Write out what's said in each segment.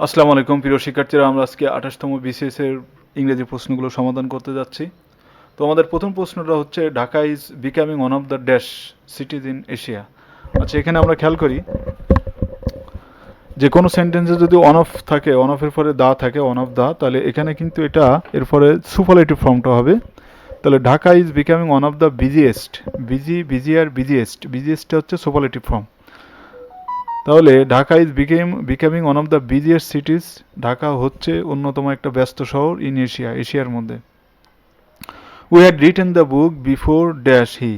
আসসালামু আলাইকুম প্রিয় শিক্ষার্থীরা, আমরা আজকে 28তম বিসিএস এর ইংরেজি প্রশ্নগুলো সমাধান করতে যাচ্ছি। তো আমাদের প্রথম প্রশ্নটা হচ্ছে Dhaka is becoming one of the dash cities in Asia. আচ্ছা, এখানে আমরা খেয়াল করি যে কোনো সেন্টেন্সে যদি অন অফ থাকে, অন অফের পরে দা থাকে, অন অফ দা, তাহলে এখানে কিন্তু এটা এর পরে সুপারলেটিভ ফর্মটা হবে। তাহলে Dhaka is becoming one of the busiest, বিজিয়েস্টটা হচ্ছে সুপারলেটিভ ফর্ম। তাহলে Dhaka is becoming one of the busiest cities, Dhaka হচ্ছে অন্যতম একটা ব্যস্ত শহর ইন এশিয়ার মধ্যে। We had written the book before dash he.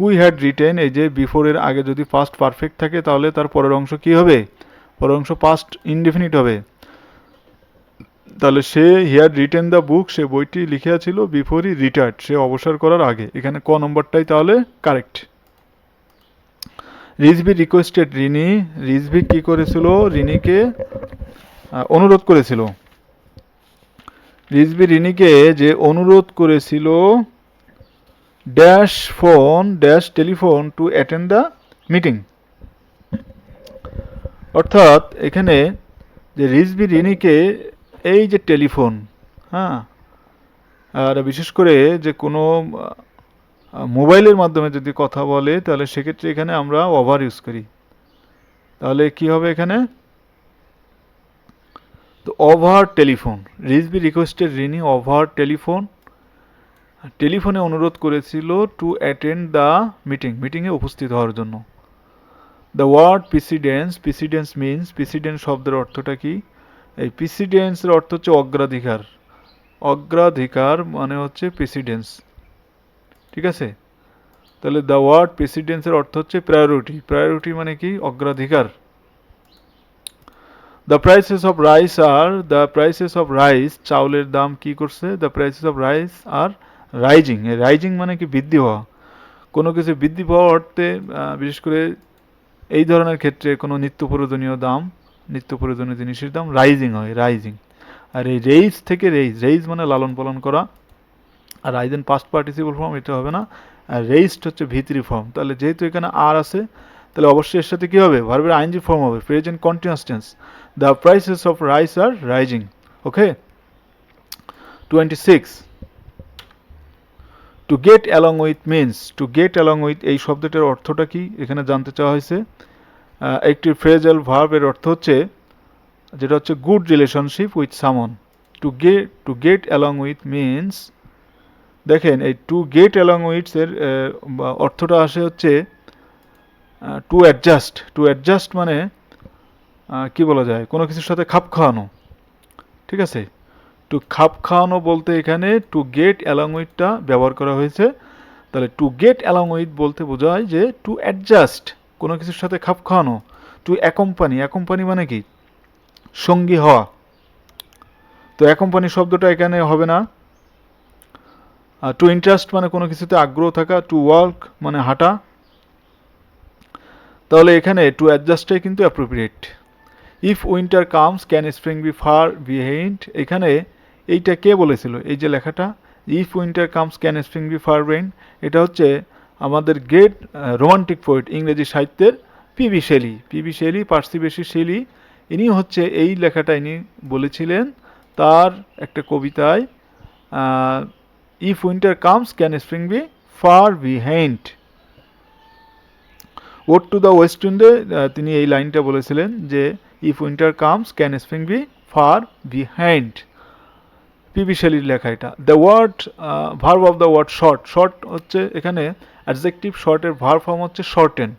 We had written, এই যে বিফোরের আগে যদি পাস্ট পারফেক্ট থাকে তাহলে তার পরের অংশ কি হবে? পরের অংশ পাস্ট ইনডেফিনিট হবে। তাহলে সে হ্যাড রিটেন দ্য বুক, সে বইটি লিখিয়াছিল বিফোর হি রিটায়ার্ড, সে অবসর করার আগে। এখানে ক নম্বরটাই তাহলে কারেক্ট। রিজভি রিকোয়েস্টেড রিনি, রিজভি কি করেছিল? রিনিকে অনুরোধ করেছিল। রিজভি রিনিকে যে অনুরোধ করেছিল dash phone dash telephone to attend the meeting. অর্থাৎ এখানে যে রিজভি রিনিকে এই যে টেলিফোন, হ্যাঁ, আর বিশেষ করে যে কোনো মোবাইলের মাধ্যমে যদি কথা বলে তাহলে সেক্ষেত্রে এখানে আমরা ওভার ইউজ করি। তাহলে কি হবে এখানে? তো over telephone, Rizvi requested Rini over telephone, টেলিফোনে অনুরোধ করেছিল টু অ্যাটেন্ড দ্য মিটিং, মিটিংয়ে উপস্থিত হওয়ার জন্য। The word precedence, precedence means, precedence শব্দের অর্থটা কি? এই প্রিসিডেন্সের অর্থ হচ্ছে অগ্রাধিকার, অগ্রাধিকার মানে হচ্ছে প্রিসিডেন্স, ঠিক আছে? তাহলে দ্য ওয়ার্ড প্রেসিডেন্সের অর্থ হচ্ছে প্রায়োরিটি, প্রায়োরিটি মানে কি? অগ্রাধিকার। The prices of rice are, the prices of rice, চাউলের দাম কি করছে? The prices of rice are rising, rising মানে কি? বৃদ্ধি হওয়া। কোনো কিছু বৃদ্ধি পাওয়া অর্থে বিশেষ করে এই ধরনের ক্ষেত্রে কোনো নিত্য প্রয়োজনীয় দাম, নিত্য প্রয়োজনীয় জিনিসের দাম রাইজিং হয়, রাইজিং। আর এই রেইজ থেকে রেইজ, রেইজ মানে লালন পালন করা, আর রাইজেন পাস্ট পার্টিসিপল ফর্ম, এটা হবে না। আর রেইজড হচ্ছে ভিতরি ফর্ম। তাহলে যেহেতু এখানে আর আছে তাহলে অবশ্যই এর সাথে কী হবে? ভার্বের আইএনজি ফর্ম হবে, present continuous tense. The prices of rice are rising. Okay, 26, to get along with means, to get along with এই শব্দটার অর্থটা কি এখানে জানতে চাওয়া হয়েছে। একটি ফ্রেজাল ভার্বের অর্থ হচ্ছে, যেটা হচ্ছে গুড রিলেশনশিপ উইথ সামন। To get along with means, দেখেন এই টু গেট অ্যালং উইথ এর অর্থটা আসে হচ্ছে টু অ্যাডজাস্ট। টু অ্যাডজাস্ট মানে কি বলা যায়? কোনো কিছুর সাথে খাপ খাওয়ানো, ঠিক আছে? টু খাপ খাওয়ানো বলতে এখানে টু গেট অ্যালং উইথটা ব্যবহার করা হয়েছে। তাহলে টু গেট অ্যালং উইথ বলতে বোঝায় যে টু অ্যাডজাস্ট, কোনো কিছুর সাথে খাপ খাওয়ানো। টু অ্যাকম্পানি, অ্যাকম্পানি মানে কি? সঙ্গী হওয়া। তো অ্যাকম্পানি শব্দটা এখানে হবে না। টু ইন্টারেস্ট মানে কোনো কিছুতে আগ্রহ থাকা। টু ওয়ার্ক মানে হাঁটা। তাহলে এখানে টু অ্যাডজাস্টটাই কিন্তু appropriate. If winter comes can spring be far behind, এখানে এইটা কে বলেছিল? এই যে লেখাটা, if winter comes can spring be far behind, এটা হচ্ছে আমাদের গ্রেট রোমান্টিক পোয়েট ইংরেজি সাহিত্যের PB Shelley. PB Shelley, Percy Bysshe Shelley, ইনি হচ্ছে এই লেখাটা ইনি বলেছিলেন তার একটা কবিতায়, if winter comes can spring be far behind. Ode to the west উইন্ডে তিনি এই লাইনটা বলেছিলেন যে if winter comes can spring be far behind, PB শেলির লেখা এটা। The word verb of the word short, short হচ্ছে এখানে অ্যাডজেক্টিভ, শর্টের ভার্ব ফর্ম হচ্ছে shorten.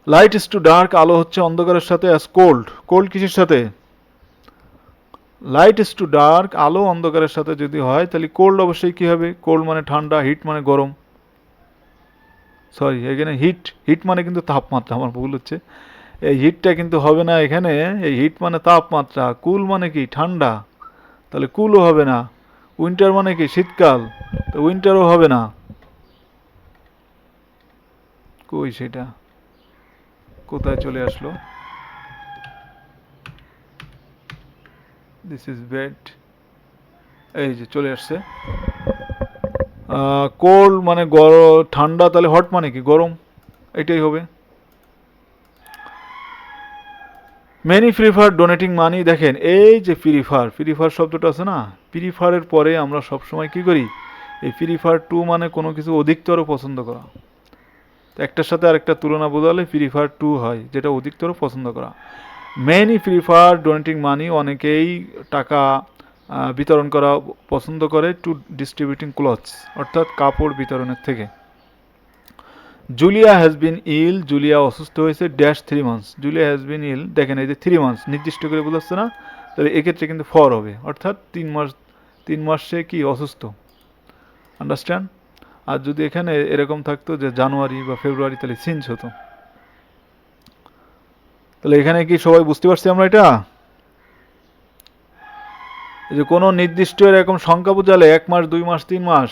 Light is to dark, আলো হচ্ছে অন্ধকারের সাথে। অ্যাজ কোল্ড, কোল্ড কিসের সাথে? লাইট ইজ টু ডার্ক, আলো অন্ধকারের সাথে যদি হয় তাহলে কোল্ড অবশ্যই কী হবে? কোল্ড মানে ঠান্ডা, হিট মানে গরম। সরি, এখানে হিট, হিট মানে কিন্তু তাপমাত্রা, আমার ভুল হচ্ছে। এই হিটটা কিন্তু হবে না এখানে, এই হিট মানে তাপমাত্রা। কুল মানে কি? ঠান্ডা, তাহলে কুলও হবে না। উইন্টার মানে কি? শীতকাল, তো উইন্টারও হবে না। কই সেটা? কোথায় চলে আসলো? দিস ইজ ব্যাড, এই যে চলে আসছে। কোল্ড মানে গরম, ঠান্ডা, তাহলে হট মানে কি? গরম, এটাই হবে। মেনি প্রিফার ডোনেটিং মানি, দেখেন এই যে প্রিফার শব্দটা আছে না, প্রিফারের পরে আমরা সবসময় কি করি, এই প্রিফার টু মানে কোনো কিছু অধিকতর পছন্দ করা, একটার সাথে আরেকটা তুলনা বোঝালে প্রিফার টু হয়, যেটা অধিকতর পছন্দ করা। মেনি প্রিফার ডোনেটিং মানি, অনেকেই টাকা বিতরণ করা পছন্দ করে, টু ডিস্ট্রিবিউটিং ক্লথস, অর্থাৎ কাপড় বিতরণের থেকে। Julia has been ill, Julia অসুস্থ হয়েছে dash 3 months, Julia has been ill, দেখেন এই যে 3 months নির্দিষ্ট করে বোঝাচ্ছে না, তাহলে এক্ষেত্রে কিন্তু ফর হবে, অর্থাৎ 3 মাস সে কি অসুস্থ, আন্ডারস্ট্যান্ড। আর যদি এখানে এরকম থাকতো যে জানুয়ারি বা ফেব্রুয়ারি, তাহলে সিন্স হতো। তাহলে এখানে কি সবাই বুঝতে পারছি আমরা এটা, যে কোনো নির্দিষ্ট এরকম সংখ্যা বোঝালে 1 মাস 2 মাস 3 মাস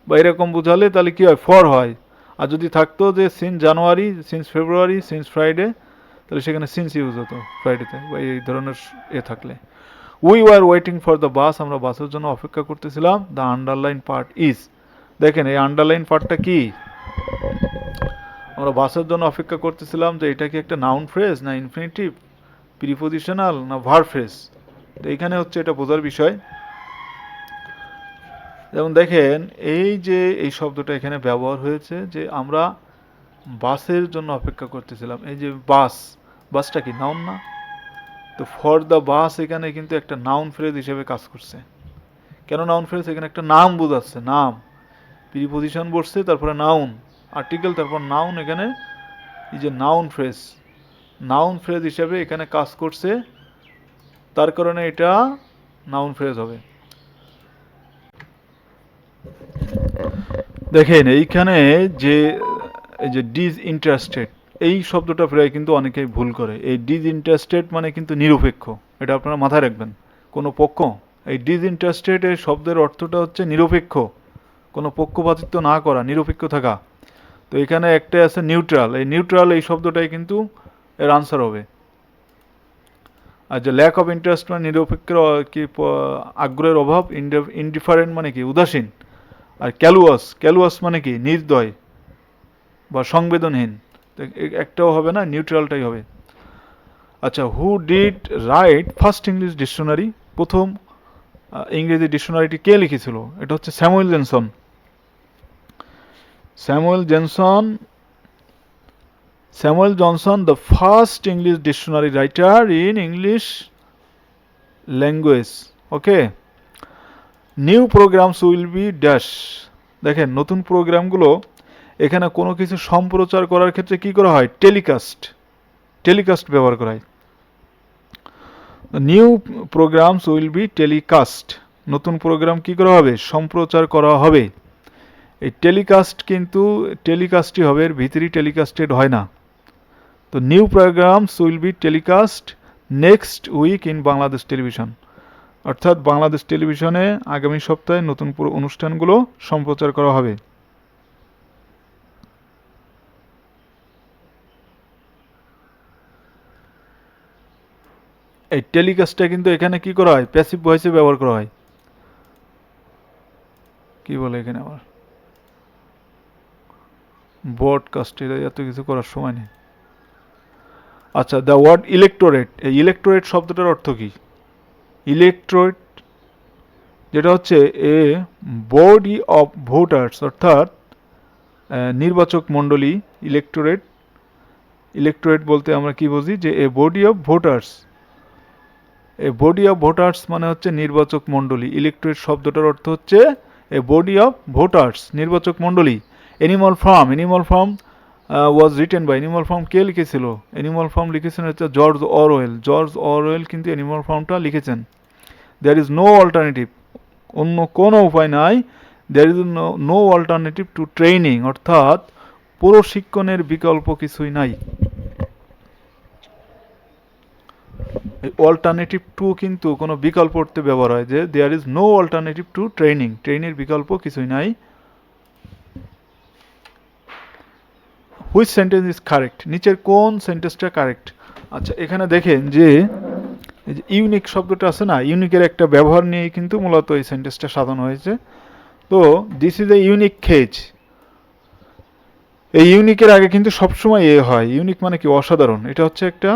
বা এরকম বোঝালে তাহলে কি হয়, ফর হয়। আর যদি থাকতো যে সিন্স জানুয়ারি, সিন্স ফেব্রুয়ারি, সিন্স ফ্রাইডে, তাহলে সেখানে সিন্স ইউজ হতো ফ্রাইডেতে, বা এই ধরনের থাকলে। We were waiting for the bus, আমরা বাসের জন্য অপেক্ষা করতেছিলাম। দ্য আন্ডারলাইন পার্ট ইজ, দেখেন এই আন্ডারলাইন পার্টটা কি, আমরা বাসের জন্য অপেক্ষা করতেছিলাম, যে এটা কি একটা নাউন ফ্রেজ না ইনফিনিটিভ, প্রিপোজিশনাল না ভার্ব ফ্রেজ, তো এইখানে হচ্ছে এটা বোঝার বিষয়। যেমন দেখেন এই যে এই শব্দটা এখানে ব্যবহার হয়েছে, যে আমরা বাসের জন্য অপেক্ষা করতেছিলাম, এই যে বাসটা কি নাউন না, তো ফর দ্য বাস এখানে কিন্তু একটা নাউন ফ্রেজ হিসেবে কাজ করছে। কেন নাউন ফ্রেজ, এখানে একটা নাম বোঝাচ্ছে, নাম, প্রিপোজিশন বসছে, তারপরে নাউন, আর্টিকেল, তারপর নাউন, এখানে এই যে নাউন ফ্রেজ হিসেবে এখানে কাজ করছে, তার কারণে এটা নাউন ফ্রেজ হবে। দেখেন এইখানে যে এই যে ডিসইন্টারেস্টেড, এই শব্দটা প্রায় কিন্তু অনেকেই ভুল করে। এই ডিসইন্টারেস্টেড মানে কিন্তু নিরপেক্ষ, এটা আপনারা মাথায় রাখবেন। কোনো পক্ষ, এই ডিসইন্টারেস্টেড এই শব্দের অর্থটা হচ্ছে নিরপেক্ষ, কোনো পক্ষপাতিত্ব না করা, নিরপেক্ষ থাকা। তো এখানে একটা আছে নিউট্রাল, এই নিউট্রাল এই শব্দটাই কিন্তু এর আনসার হবে। আর যে ল্যাক অফ ইন্টারেস্ট মানে নিরপেক্ষের কি আগ্রহের অভাব, ইনডিফারেন্ট মানে কি উদাসীন, আর ক্যালুয়াস মানে কি নির্দয় বা সংবেদনহীন, একটাও হবে না, নিউট্রালটাই হবে। আচ্ছা, who did right first English dictionary, প্রথম ইংরেজি ডিকশনারিটি কে লিখেছিল, এটা হচ্ছে Samuel Johnson. Samuel Johnson the first English dictionary writer in English language. Okay, new programs will B dash, দেখেন নতুন প্রোগ্রামগুলো, এখানে কোনো কিছু সম্প্রচার করার ক্ষেত্রে কি করা হয়, টেলিকাস্ট ব্যবহার করা হয়। New programs will be telecast, নতুন প্রোগ্রাম কি করা হবে, সম্প্রচার করা হবে। এই টেলিকাস্ট কিন্তু টেলিকাস্টই হবে, এর ভিতরে টেলিকাস্টেড হয় না। তো new programs will be telecast next week in Bangladesh television, অর্থাৎ বাংলাদেশ টেলিভিশনে আগামী সপ্তাহে নতুন অনুষ্ঠানগুলো সম্প্রচার করা হবে। এই টেলিকাস্টটা কিন্তু এখানে কি করা হয়, প্যাসিভ ভয়েসে ব্যবহার করা হয়। কি বলে এখানে আবার ব্রডকাস্ট, এটা এত কিছু করার সময় নেই। আচ্ছা, দ্য ওয়ার্ড ইলেকটোরেট, এই ইলেকটোরেট শব্দটার অর্থ কি, ইলেকটোরেট যেটা হচ্ছে এ বডি অফ ভোটার্স, অর্থাৎ নির্বাচক মণ্ডলী। ইলেকটোরেট বলতে আমরা কি বুঝি, যে a body of voters, a body of voters মানে হচ্ছে নির্বাচক মণ্ডলী। ইলেকটোরেট শব্দটার অর্থ হচ্ছে এ বডি অফ ভোটার্স, নির্বাচক মণ্ডলী। Animal Farm was written by, Animal Farm কে লিখেছিল, অ্যানিমাল ফার্ম লিখেছেন হচ্ছে জর্জ অরওয়েল কিন্তু অ্যানিমাল ফার্মটা লিখেছেন। দেয়ার ইজ নো অল্টারনেটিভ, অন্য কোনো উপায় নাই, there is no alternative to training, অর্থাৎ প্রশিক্ষণের বিকল্প কিছুই নাই। এই অল্টারনেটিভ টু কিন্তু কোনো বিকল্প অর্থে ব্যবহার হয়, যে there is no alternative to ট্রেনের বিকল্প কিছুই নাই। হুইচ সেন্টেন্স ইজ কারেক্ট, নিচের কোন সেন্টেন্সটা কারেক্ট। আচ্ছা, এখানে দেখেন যে এই যে ইউনিক শব্দটা আছে না, ইউনিকের একটা ব্যবহার নিয়ে কিন্তু মূলত এই সেন্টেন্সটা সাজানো হয়েছে। তো this is a unique cage, এই ইউনিকের আগে কিন্তু সবসময় এ হয়, ইউনিক মানে কি অসাধারণ, এটা হচ্ছে একটা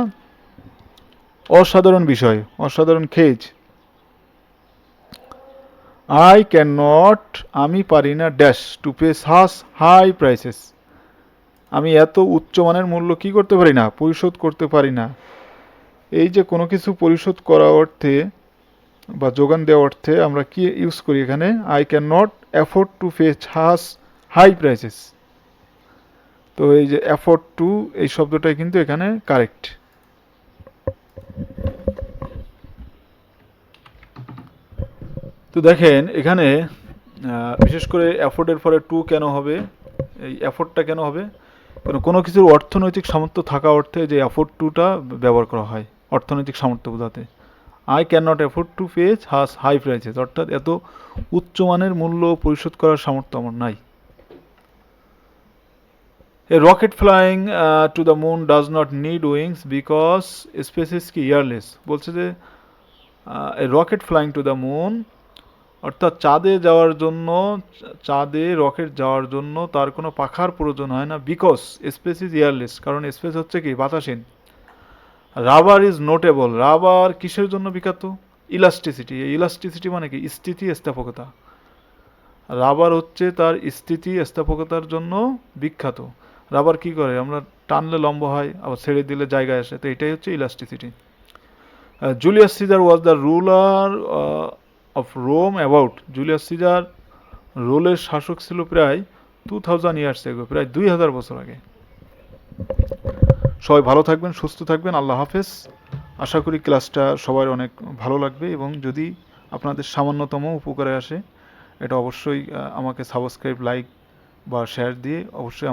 অসাধারণ বিষয়, অসাধারণ খেজ। আই ক্যান নট, আমি পারি না dash to pay such high prices, আমি এত উচ্চমানের মূল্য কি করতে পারি না, পরিশোধ করতে পারি না। এই যে কোনো কিছু পরিশোধ করা অর্থে বা যোগান দেওয়া অর্থে আমরা কি ইউজ করি এখানে, I can not afford to pay such high prices. তো এই যে অ্যাফোর্ড টু, এই শব্দটাই কিন্তু এখানে কারেক্ট। তো দেখেন এখানে বিশেষ করে অ্যাফোর্ডের পরে টু কেন হবে, এই অ্যাফোর্ডটা কেন হবে, কারণ কোনো কিছুর অর্থনৈতিক সামর্থ্য থাকা অর্থে যে অ্যাফোর্ড টুটা ব্যবহার করা হয় অর্থনৈতিক সামর্থ্য বোঝাতে। I can not afford to pay his high prices, অর্থাৎ এত উচ্চমানের মূল্য পরিশোধ করার সামর্থ্য আমার নাই। A rocket flying to the moon does not need wings because space is কি এয়ারলেস। বলছে যে a rocket flying to the moon, অর্থাৎ চাঁদে যাওয়ার জন্য, চাঁদে রকেট যাওয়ার জন্য তার কোনো পাখার প্রয়োজন হয় না, বিকজ স্পেস ইজ এয়ারলেস, কারণ স্পেস হচ্ছে কি বাতাসহীন। রাবার ইজ নোটেবল, রাবার কিসের জন্য বিখ্যাত, ইলাস্টিসিটি। এই ইলাস্টিসিটি মানে কি, স্থিতিস্থাপকতা। রাবার হচ্ছে তার স্থিতিস্থাপকতার জন্য বিখ্যাত। রাবার কি করে, আমরা টানলে লম্বা হয়, আবার ছেড়ে দিলে জায়গায় আসে, তো এটাই হচ্ছে elasticity. Julius Caesar was the ruler of Rome about, Julius Caesar রোলের শাসক ছিল প্রায় 2000 ইয়ার্স এগো, প্রায় 2000 বছর আগে। সবাই ভালো থাকবেন, সুস্থ থাকবেন, আল্লাহ হাফেজ। আশা করি ক্লাসটা সবার অনেক ভালো লাগবে, এবং যদি আপনাদের সামান্যতম উপকারে আসে, এটা অবশ্যই আমাকে সাবস্ক্রাইব, লাইক বা শেয়ার দিয়ে অবশ্যই